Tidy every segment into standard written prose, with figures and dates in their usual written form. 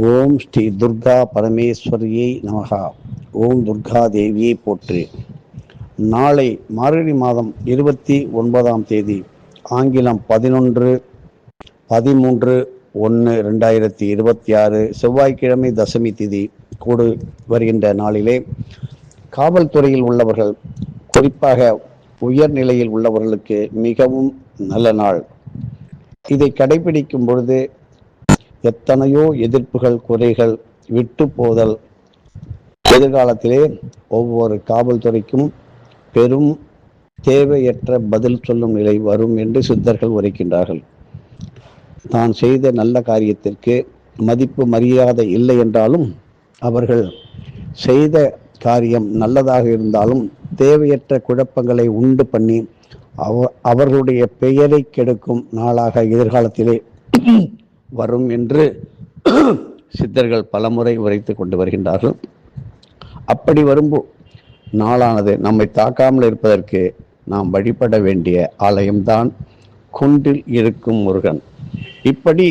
ஓம் ஸ்ரீ துர்கா பரமேஸ்வரியை நமகா. ஓம் துர்கா தேவியை போற்றி. நாளை மார்கழி மாதம் 29ஆம் தேதி, ஆங்கிலம் 11/13/2026 செவ்வாய்க்கிழமை தசமி திதி கூடு வருகின்ற நாளிலே காவல்துறையில் உள்ளவர்கள், குறிப்பாக உயர்நிலையில் உள்ளவர்களுக்கு மிகவும் நல்ல நாள். இதை கடைபிடிக்கும் பொழுது எத்தனையோ எதிர்ப்புகள், குறைகள், விட்டு போதல் எதிர்காலத்திலே ஒவ்வொரு காவல்துறைக்கும் பெரும் தேவையற்ற பதில் சொல்லும் நிலை வரும் என்று சித்தர்கள் உரைக்கின்றார்கள். தான் செய்த நல்ல காரியத்திற்கு மதிப்பு மரியாதை இல்லை என்றாலும், அவர்கள் செய்த காரியம் நல்லதாக இருந்தாலும் தேவையற்ற குழப்பங்களை உண்டு பண்ணி அவர்களுடைய பெயரை கெடுக்கும் நாளாக எதிர்காலத்திலே வரும் என்று சித்தர்கள் பலமுறை உரைத்து கொண்டு வருகின்றார்கள். அப்படி வரும்போது நாளானது நம்மை தாக்காமல் இருப்பதற்கு நாம் வழிபட வேண்டிய ஆலயம்தான் குன்றில் இருக்கும் முருகன். இப்படி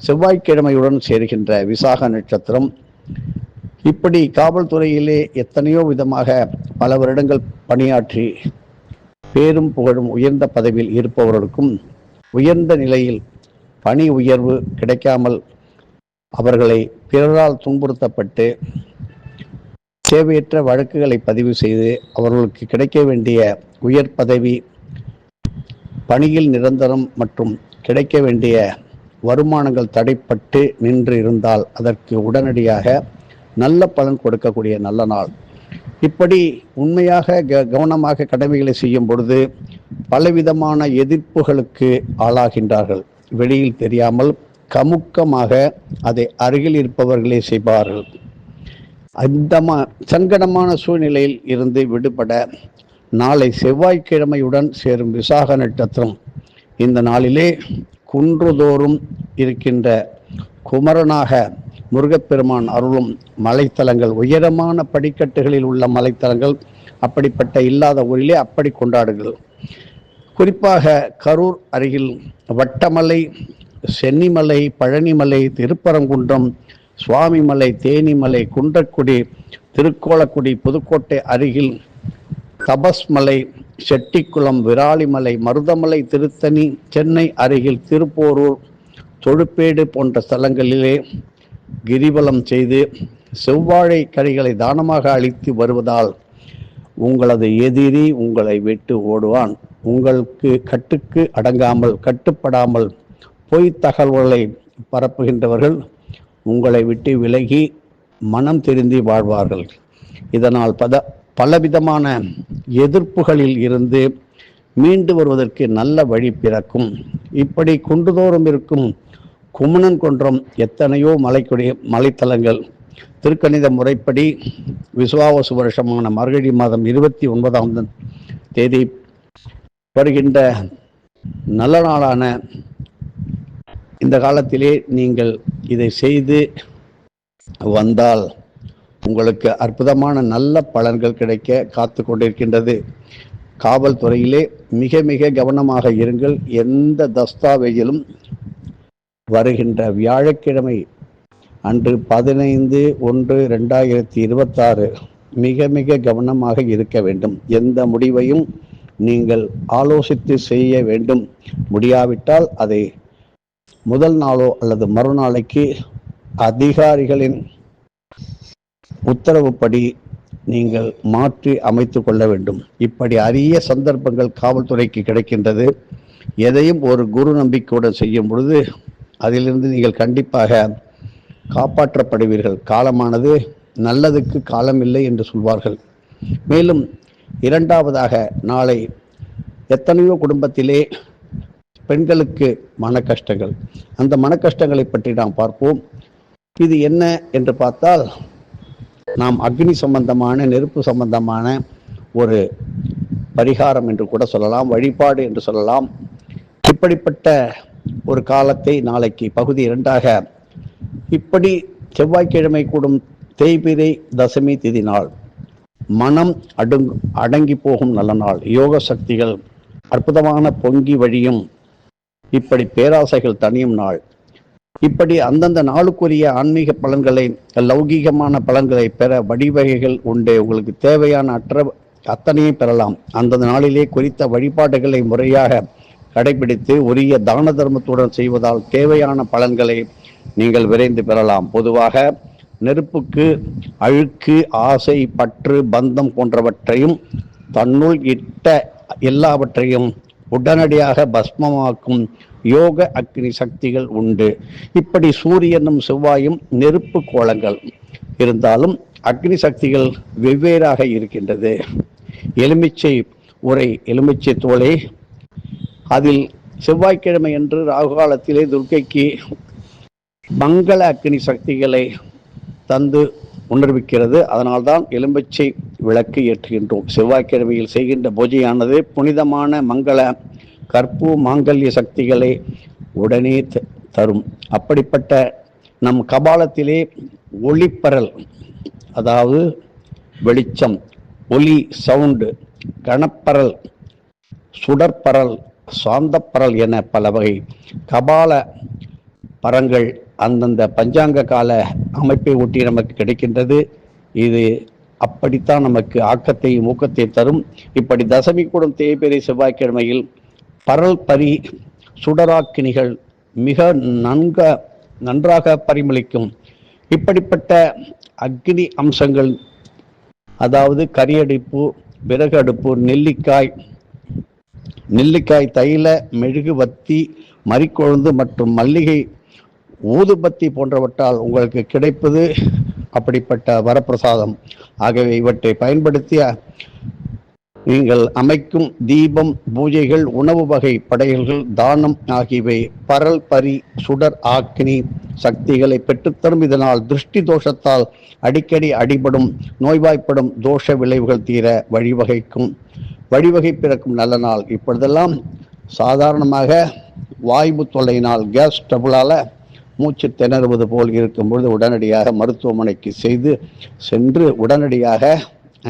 செவ்வாய்க்கிழமையுடன் சேர்கின்ற விசாக நட்சத்திரம், இப்படி காவல்துறையிலே எத்தனையோ விதமாக பல வருடங்கள் பணியாற்றி பேரும் புகழும் உயர்ந்த பதவியில் இருப்பவர்களுக்கும் உயர்ந்த நிலையில் பணி உயர்வு கிடைக்காமல் அவர்களை பிறரால் துன்புறுத்தப்பட்டு தேவையற்ற வழக்குகளை பதிவு செய்து அவர்களுக்கு கிடைக்க வேண்டிய உயர் பதவி, பணியில் நிரந்தரம் மற்றும் கிடைக்க வேண்டிய வருமானங்கள் தடைப்பட்டு நின்று இருந்தால் அதற்கு உடனடியாக நல்ல பலன் கொடுக்கக்கூடிய நல்ல நாள். இப்படி உண்மையாக கவனமாக கடமைகளை செய்யும் பொழுது பலவிதமான எதிர்ப்புகளுக்கு ஆளாகின்றார்கள். வெளியில் தெரியாமல் கமுக்கமாக அதை அருகில் இருப்பவர்களே செய்வார்கள். அந்த சங்கடமான சூழ்நிலையில் இருந்து விடுபட நாளை செவ்வாய்க்கிழமையுடன் சேரும் விசாக நட்சத்திரம் இந்த நாளிலே குன்றுதோறும் இருக்கின்ற குமரனாக முருகப்பெருமான் அருளும் மலைத்தலங்கள், உயரமான படிக்கட்டுகளில் உள்ள மலைத்தலங்கள், அப்படிப்பட்ட இல்லாத ஊரிலே அப்படி கொண்டாடுங்கள். குறிப்பாக கரூர் அருகில் வட்டமலை, சென்னிமலை, பழனிமலை, திருப்பரங்குன்றம், சுவாமிமலை, தேனிமலை, குன்றக்குடி, திருக்கோலக்குடி, புதுக்கோட்டை அருகில் தபஸ்மலை, செட்டிக்குளம், விராலிமலை, மருதமலை, திருத்தணி, சென்னை அருகில் திருப்போரூர், தொழுப்பேடு போன்ற ஸ்தலங்களிலே கிரிவலம் செய்து செவ்வாழை கறிகளை தானமாக அளித்து வருவதால் உங்களது எதிரி உங்களை விட்டு ஓடுவான். உங்களுக்கு கட்டுக்கு அடங்காமல், கட்டுப்படாமல் பொய் தகவல்களை பரப்புகின்றவர்கள் உங்களை விட்டு விலகி மனம் திருந்தி வாழ்வார்கள். இதனால் பலவிதமான எதிர்ப்புகளில் இருந்து மீண்டு வருவதற்கு நல்ல வழி பிறக்கும். இப்படி குன்றுதோறும் இருக்கும் குமணன் குன்றம் எத்தனையோ மலைத்தலங்கள் திருக்கணித முறைப்படி விசுவாவசு வருஷமான மார்கழி மாதம் 29ஆம் தேதி வருகின்ற நல்ல நாளான இந்த காலத்திலே நீங்கள் இதை செய்து வந்தால் உங்களுக்கு அற்புதமான நல்ல பலன்கள் கிடைக்க காத்து கொண்டிருக்கின்றது. காவல்துறையிலே மிக மிக கவனமாக இருங்கள். எந்த தஸ்தாவேஜிலும் வருகின்ற வியாழக்கிழமை அன்று 15/1/2026 மிக மிக கவனமாக இருக்க வேண்டும். எந்த முடிவையும் நீங்கள் ஆலோசித்து செய்ய வேண்டும். முடியாவிட்டால் அதை முதல் நாளோ அல்லது மறுநாளைக்கு அதிகாரிகளின் உத்தரவுப்படி நீங்கள் மாற்றி அமைத்து கொள்ள வேண்டும். இப்படி அரிய சந்தர்ப்பங்கள் காவல்துறைக்கு கிடைக்கின்றது. எதையும் ஒரு குரு நம்பிக்கையுடன் செய்யும் பொழுது அதிலிருந்து நீங்கள் கண்டிப்பாக காப்பாற்றப்படுவீர்கள். காலமானது நல்லதுக்கு காலம் இல்லை என்று சொல்வார்கள். மேலும் இரண்டாவதாக, நாளை எத்தனையோ குடும்பத்திலே பெண்களுக்கு மன கஷ்டங்கள், அந்த மன கஷ்டங்களை பற்றி நாம் பார்ப்போம். இது என்ன என்று பார்த்தால், நாம் அக்னி சம்பந்தமான, நெருப்பு சம்பந்தமான ஒரு பரிகாரம் என்று கூட சொல்லலாம், வழிபாடு என்று சொல்லலாம். இப்படிப்பட்ட ஒரு காலத்தை நாளைக்கு பகுதி 2ஆக, இப்படி செவ்வாய்க்கிழமை கூடும் தேய்பிரை தசமி திதி நாள், மனம் அடங்கி போகும் நல்ல நாள், யோக சக்திகள் அற்புதமான பொங்கி வழியும், இப்படி பேராசைகள் தனியும் நாள். இப்படி அந்தந்த நாளுக்குரிய ஆன்மீக பலன்களை, லௌகீகமான பலன்களை பெற வழிவகைகள் உண்டு. உங்களுக்கு தேவையான அத்தனையும் பெறலாம். அந்தந்த நாளிலே குறித்த வழிபாடுகளை முறையாக கடைபிடித்து உரிய தான தர்மத்துடன் செய்வதால் தேவையான பலன்களை நீங்கள் விரைந்து பெறலாம். பொதுவாக நெருப்புக்கு அழுக்கு, ஆசை, பற்று, பந்தம் போன்றவற்றையும் தன்னுள் இட்ட எல்லாவற்றையும் உடனடியாக பஸ்மமாக்கும் யோக அக்னி சக்திகள் உண்டு. இப்படி சூரியனும் செவ்வாயும் நெருப்பு கோலங்கள் இருந்தாலும் அக்னி சக்திகள் வெவ்வேறாக இருக்கின்றது. எலுமிச்சை உரை, எலுமிச்சை தோலை, அதில் செவ்வாய்க்கிழமை என்று ராகுகாலத்திலே துர்க்கைக்கு மங்கள அக்னி சக்திகளை தந்து உணர்விக்கிறது. அதனால்தான் எலுமிச்சை விளக்கு ஏற்றுகின்றோம். செவ்வாய்க்கிழமையில் செய்கின்ற பூஜையானது புனிதமான மங்கள கற்பு மாங்கல்ய சக்திகளை உடனே தரும். அப்படிப்பட்ட நம் கபாலத்திலே ஒளிப்பரல், அதாவது வெளிச்சம், ஒலி, சவுண்டு, கணப்பரல், சுடற்பரல், சாந்தப்பரல் என பல வகை கபால பரங்கள் அந்தந்த பஞ்சாங்க கால அமைப்பை ஒட்டி நமக்கு கிடைக்கின்றது. இது அப்படித்தான் நமக்கு ஆக்கத்தையும் ஊக்கத்தை தரும். இப்படி தசமி கூடும் தேய்பிறை செவ்வாய்க்கிழமையில் பரல் பரி சுடராக்கினிகள் மிக நன்றாக பரிமளிக்கும். இப்படிப்பட்ட அக்னி அம்சங்கள், அதாவது கரியடுப்பு, விறகு அடுப்பு, நெல்லிக்காய் தைல, மெழுகுவத்தி, மறிக்கொழுந்து மற்றும் மல்லிகை ஊதுபத்தி போன்றவற்றால் உங்களுக்கு கிடைப்பது அப்படிப்பட்ட வரப்பிரசாதம். ஆகவே இவற்றை பயன்படுத்தி நீங்கள் அமைக்கும் தீபம், பூஜைகள், உணவு வகை படையல்கள், தானம் ஆகியவை பரல் பரி சுடர் ஆக்கினி சக்திகளை பெற்றுத்தரும். இதனால் திருஷ்டி தோஷத்தால் அடிக்கடி அடிபடும், நோய்வாய்ப்படும் தோஷ விளைவுகள் தீர வழிவகை பிறக்கும் நல்ல நாள். இப்பொழுதெல்லாம் சாதாரணமாக வாய்வு தொல்லையினால், கேஸ் ட்ரபுளால மூச்சு திணறுவது போல் இருக்கும்பொழுது உடனடியாக மருத்துவமனைக்கு சென்று உடனடியாக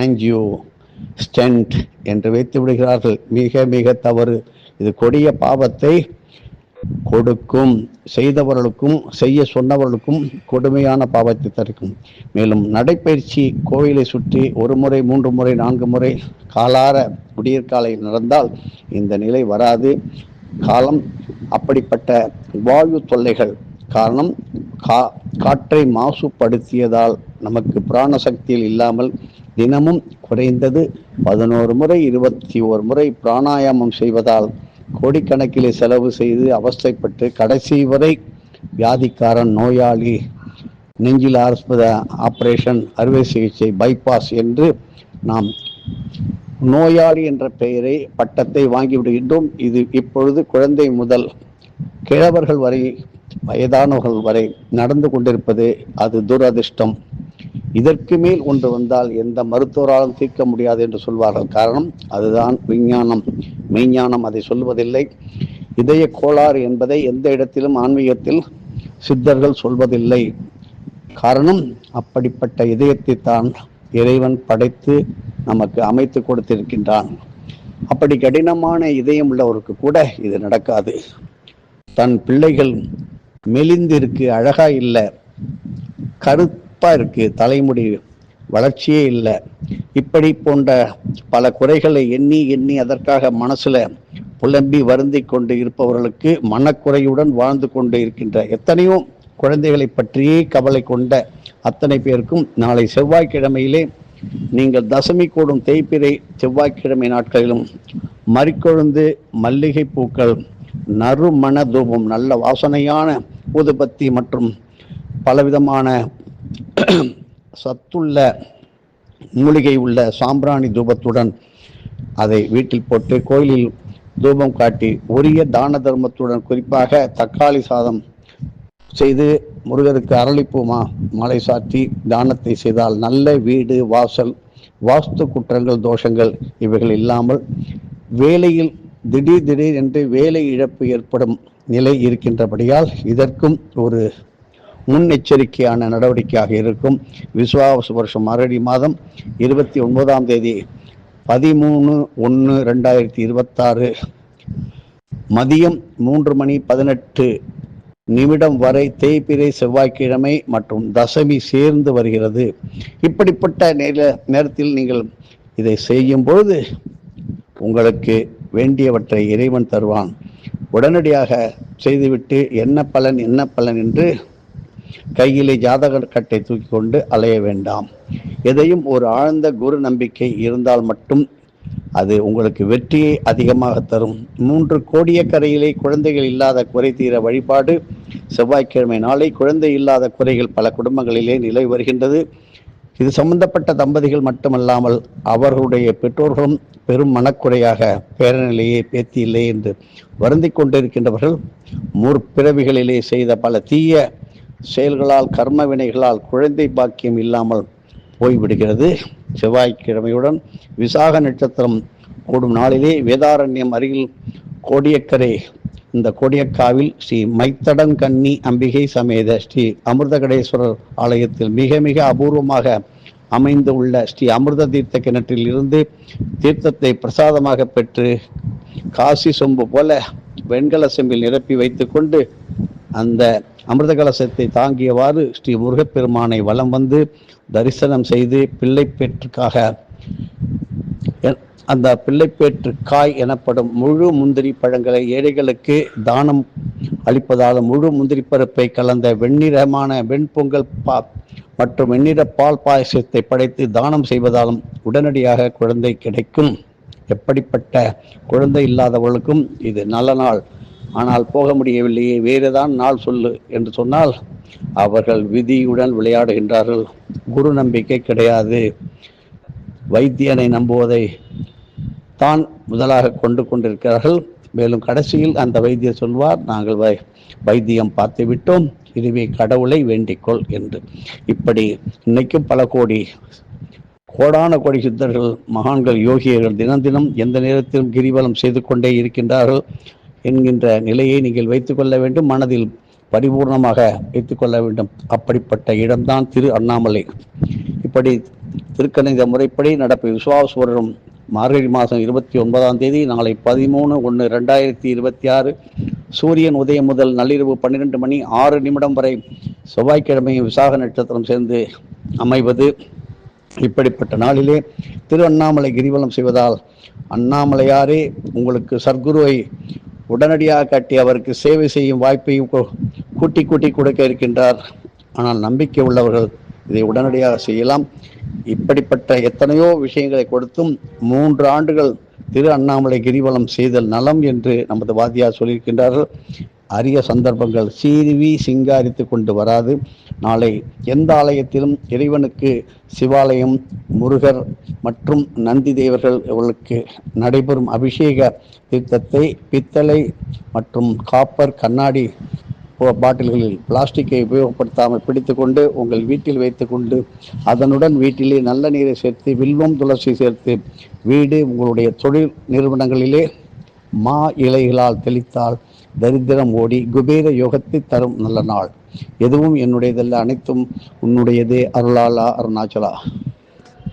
ஆஞ்சியோ ஸ்டென்ட் என்று வைத்து விடுகிறார்கள். மிக மிக தவறு. இது கொடிய பாவத்தை கொடுக்கும். செய்தவர்களுக்கும் செய்ய சொன்னவர்களுக்கும் கொடுமையான பாவத்தை தருக்கும். மேலும் நடைப்பயிற்சி கோயிலை சுற்றி 1 முறை 3 முறை 4 முறை காலார விடியற்காலை நடந்தால் இந்த நிலை வராது. காலம் அப்படிப்பட்ட வாயு தொல்லைகள் காரணம் காற்றை மாசுபடுத்தியதால் நமக்கு பிராண சக்தியில் இல்லாமல் தினமும் குறைந்தது 11 முறை 21 முறை பிராணாயாமம் செய்வதால் கோடிக்கணக்கிலே செலவு செய்து அவஸ்தைப்பட்டு கடைசி வரை வியாதிக்காரன், நோயாளி, நெஞ்சில் ஆபரேஷன், அறுவை சிகிச்சை, பைபாஸ் என்று நாம் நோயாளி என்ற பெயரை பட்டத்தை வாங்கிவிடுகின்றோம். இது இப்பொழுது குழந்தை முதல் கிழவர்கள் வரை, வயதானவர்கள் வரை நடந்து கொண்டிருப்பது அது துரதிர்ஷ்டம். இதற்கு மேல் ஒன்று வந்தால் எந்த மருத்துவராலும் தீர்க்க முடியாது என்று சொல்வார்கள். காரணம் அதுதான் விஞ்ஞானம். மெய்ஞானம் அதை சொல்வதில்லை. இதய கோளாறு என்பதை எந்த இடத்திலும் ஆன்மீகத்தில் சித்தர்கள் சொல்வதில்லை. காரணம் அப்படிப்பட்ட இதயத்தை தான் இறைவன் படைத்து நமக்கு அமைத்து கொடுத்திருக்கின்றான். அப்படி கடினமான இதயம் உள்ளவருக்கு கூட இது நடக்காது. தன் பிள்ளைகள் மெலிந்திருக்கு, அழகா இல்லை, கருப்பா இருக்கு, தலைமுடி வளர்ச்சியே இல்லை, இப்படி போன்ற பல குறைகளை எண்ணி எண்ணி அதற்காக மனசுல புலம்பி வருந்தி கொண்டு இருப்பவர்களுக்கு, மனக்குறையுடன் வாழ்ந்து கொண்டு இருக்கின்ற எத்தனையோ குழந்தைகளை பற்றியே கவலை கொண்ட அத்தனை பேருக்கும் நாளை செவ்வாய்க்கிழமையிலே நீங்கள் தசமி கூடும் தேய்பிறை செவ்வாய்க்கிழமை நாட்களிலும் மறிக்கொழுந்து, மல்லிகை பூக்கள், நறுமண தூபம், நல்ல வாசனையான ஊதுபத்தி மற்றும் பலவிதமான சத்துள்ள மூலிகை உள்ள சாம்பிராணி தூபத்துடன் அதை வீட்டில் போட்டு கோயிலில் தூபம் காட்டி உரிய தான தர்மத்துடன், குறிப்பாக தக்காளி சாதம் செய்து முருகருக்கு அரளிப்பூ மாலை சாற்றி தானத்தை செய்தால் நல்ல வீடு, வாசல், வாஸ்து குற்றங்கள், தோஷங்கள் இவைகள் இல்லாமல் வேலையில் திடீர் என்று வேலை இழப்பு ஏற்படும் நிலை இருக்கின்றபடியால் இதற்கும் ஒரு முன்னெச்சரிக்கையான நடவடிக்கையாக இருக்கும். விசுவாச வருஷம் மாரடி மாதம் 29ஆம் தேதி 13/1/2026 மதியம் 3:18 நிமிடம் வரை தேய்பிறை செவ்வாய்க்கிழமை மற்றும் தசமி சேர்ந்து வருகிறது. இப்படிப்பட்ட நேரத்தில் நீங்கள் இதை செய்யும் பொழுது உங்களுக்கு வேண்டியவற்றை இறைவன் தருவான். உடனடியாக செய்துவிட்டு என்ன பலன் என்று கையிலே ஜாதக கட்டை தூக்கி கொண்டு அலைய வேண்டாம். எதையும் ஒரு ஆழ்ந்த குரு நம்பிக்கை இருந்தால் மட்டும் அது உங்களுக்கு வெற்றியை அதிகமாக தரும். 3 கோடியக்கரையிலே குழந்தைகள் இல்லாத குறை தீர வழிபாடு. செவ்வாய்க்கிழமை நாளை குழந்தை இல்லாத குறைகள் பல குடும்பங்களிலே நிலை வருகின்றது. இது சம்பந்தப்பட்ட தம்பதிகள் மட்டுமல்லாமல் அவர்களுடைய பெற்றோர்களும் பெரும் மனக்குறையாக பேரனிலேயே பேத்தி இல்லை என்று வருந்தி கொண்டிருக்கின்றவர்கள் முற்பிறவிகளிலே செய்த பல தீய செயல்களால் கர்ம வினைகளால் குழந்தை பாக்கியம் இல்லாமல் போய்விடுகிறது. செவ்வாய்க்கிழமையுடன் விசாக நட்சத்திரம் கூடும் நாளிலே வேதாரண்யம் அருகில் கோடியக்கரை, இந்த கோடியக்காவில் ஸ்ரீ மைத்தடங்கண்ணி அம்பிகை சமேத ஸ்ரீ அமிர்தகடேஸ்வரர் ஆலயத்தில் மிக மிக அபூர்வமாக அமைந்து உள்ள ஸ்ரீ அமிர்த தீர்த்த கிணற்றில் இருந்து தீர்த்தத்தை பிரசாதமாக பெற்று காசி சொம்பு போல வெண்கல செம்பில் நிரப்பி வைத்துக்கொண்டு அந்த அமிர்த கலசத்தை தாங்கியவாறு ஸ்ரீ முருகப்பெருமானை வலம் வந்து தரிசனம் செய்து பிள்ளைப்பேற்றுக்காக அந்த பிள்ளைப்பேற்று காய் எனப்படும் முழு முந்திரி பழங்களை ஏழைகளுக்கு தானம் அளிப்பதாலும் முழு முந்திரி பருப்பை கலந்த வெண்ணிறமான வெண்பொங்கல் மற்றும் வெண்ணிற பால் பாயசத்தை படைத்து தானம் செய்வதாலும் உடனடியாக குழந்தை கிடைக்கும். எப்படிப்பட்ட குழந்தை இல்லாதவர்களுக்கும் இது நல்ல நாள். ஆனால் போக முடியவில்லையே, வேறுதான் நாள் சொல்லு என்று சொன்னால் அவர்கள் விதியுடன் விளையாடுகின்றார்கள். குரு நம்பிக்கை கிடையாது. வைத்தியனை நம்புவதை தான் முதலாக கொண்டிருக்கிறார்கள். மேலும் கடைசியில் அந்த வைத்தியர் சொல்வார், நாங்கள் வைத்தியம் பார்த்து விட்டோம், இதுவே கடவுளை வேண்டிக்கொள் என்று. இப்படி இன்னைக்கும் பல கோடான கோடி சித்தர்கள், மகான்கள், யோகியர்கள் தினம் தினம் எந்த நேரத்திலும் கிரிவலம் செய்து கொண்டே இருக்கின்றார்கள் என்கின்ற நிலையை நீங்கள் வைத்துக்கொள்ள வேண்டும், மனதில் பரிபூர்ணமாக வைத்துக்கொள்ள வேண்டும். அப்படிப்பட்ட இடம்தான் திரு அண்ணாமலை. இப்படி திருக்கணித முறைப்படி நடப்பு விசுவாசம் மார்கழி மாதம் 29ஆம் தேதி நாளை 13/1/2026 சூரியன் உதயம் முதல் நள்ளிரவு 12 மணி 6 நிமிடம் வரை செவ்வாய்க்கிழமையும் விசாக நட்சத்திரம் சேர்ந்து அமைவது. இப்படிப்பட்ட நாளிலே திரு அண்ணாமலை கிரிவலம் செய்வதால் அண்ணாமலையாரே உங்களுக்கு சர்க்குருவை உடனடியாக காட்டி அவருக்கு சேவை செய்யும் வாய்ப்பையும் கூட்டி கொடுக்க இருக்கின்றார். ஆனால் நம்பிக்கை உள்ளவர்கள் இதை உடனடியாக செய்யலாம். இப்படிப்பட்ட எத்தனையோ விஷயங்களை கொடுத்தும் 3 ஆண்டுகள் திரு அண்ணாமலை கிரிவலம் செய்தல் நலம் என்று நமது வாத்தியார் சொல்லியிருக்கின்றார்கள். அரிய சந்தர்ப்பங்கள் சீருவி சிங்காரித்து கொண்டு வராது. நாளை எந்த ஆலயத்திலும் இறைவனுக்கு சிவாலயம், முருகர் மற்றும் நந்தி தேவர்கள் இவர்களுக்கு நடைபெறும் அபிஷேக தீர்த்தத்தை பித்தளை மற்றும் காப்பர், கண்ணாடி பாட்டில்களில் பிளாஸ்டிக்கை உபயோகப்படுத்தாமல் பிடித்துக்கொண்டு உங்கள் வீட்டில் வைத்துக்கொண்டு அதனுடன் வீட்டிலே நல்ல நீரை சேர்த்து வில்வம் துளசி சேர்த்து வீடு உங்களுடைய தொழில் நிறுவனங்களிலே மா இலைகளால் தெளித்தால் தரித்திரம் ஓடி குபேர யோகத்தை தரும் நல்ல நாள். எதுவும் என்னுடையதல்ல, அனைத்தும் உன்னுடையதே. அருளாளா அருணாச்சலா.